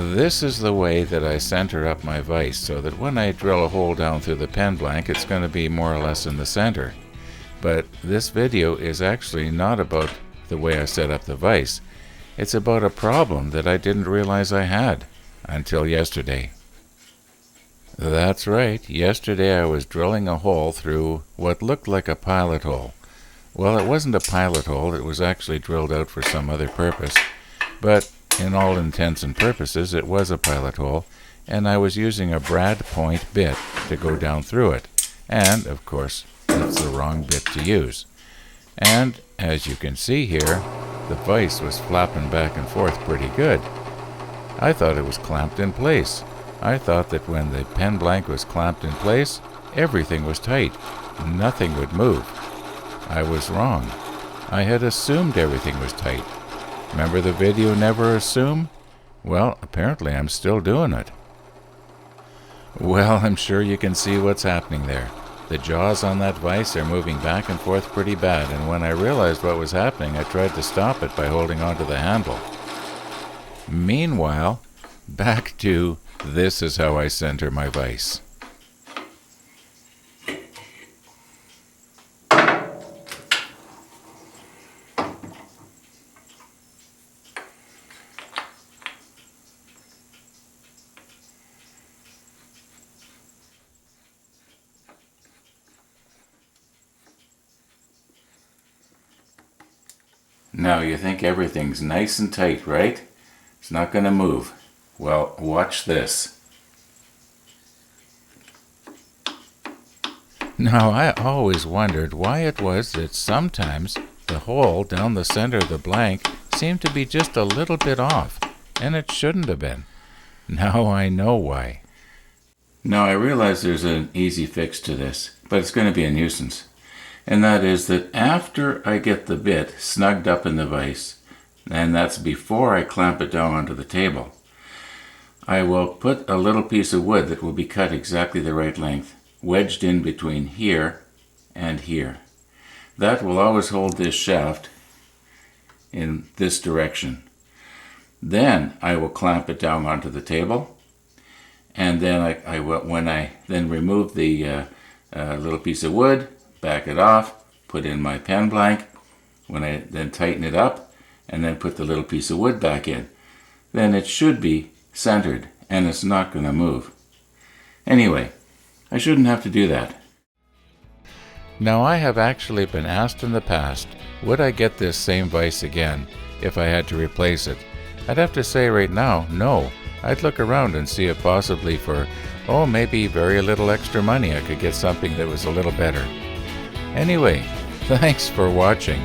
This is the way that I center up my vise so that when I drill a hole down through the pen blank, it's going to be more or less in the center. But this video is actually not about the way I set up the vise. It's about a problem that I didn't realize I had until yesterday. That's right, yesterday I was drilling a hole through what looked like a pilot hole. Well, it wasn't a pilot hole, it was actually drilled out for some other purpose, but in all intents and purposes it was a pilot hole, and I was using a brad point bit to go down through it, and of course that's the wrong bit to use. And as you can see here, the vise was flapping back and forth pretty good. I thought it was clamped in place. I thought that when the pen blank was clamped in place, everything was tight. Nothing would move. I was wrong. I had assumed everything was tight. Remember the video Never Assume? Well, apparently I'm still doing it. Well, I'm sure you can see what's happening there. The jaws on that vise are moving back and forth pretty bad, and when I realized what was happening, I tried to stop it by holding onto the handle. Meanwhile, back to this is how I center my vise. Now you think everything's nice and tight, right? It's not going to move. Well, watch this. Now, I always wondered why it was that sometimes the hole down the center of the blank seemed to be just a little bit off, and it shouldn't have been. Now I know why. Now I realize there's an easy fix to this, but it's going to be a nuisance. And that is that after I get the bit snugged up in the vise, and that's before I clamp it down onto the table, I will put a little piece of wood that will be cut exactly the right length, wedged in between here and here. That will always hold this shaft in this direction. Then I will clamp it down onto the table, and then when I remove the little piece of wood, back it off, put in my pen blank, when I then tighten it up, and then put the little piece of wood back in, then it should be centered and it's not going to move. Anyway, I shouldn't have to do that. Now I have actually been asked in the past, would I get this same vise again if I had to replace it? I'd have to say right now, no. I'd look around and see if possibly for, maybe very little extra money I could get something that was a little better. Anyway, thanks for watching.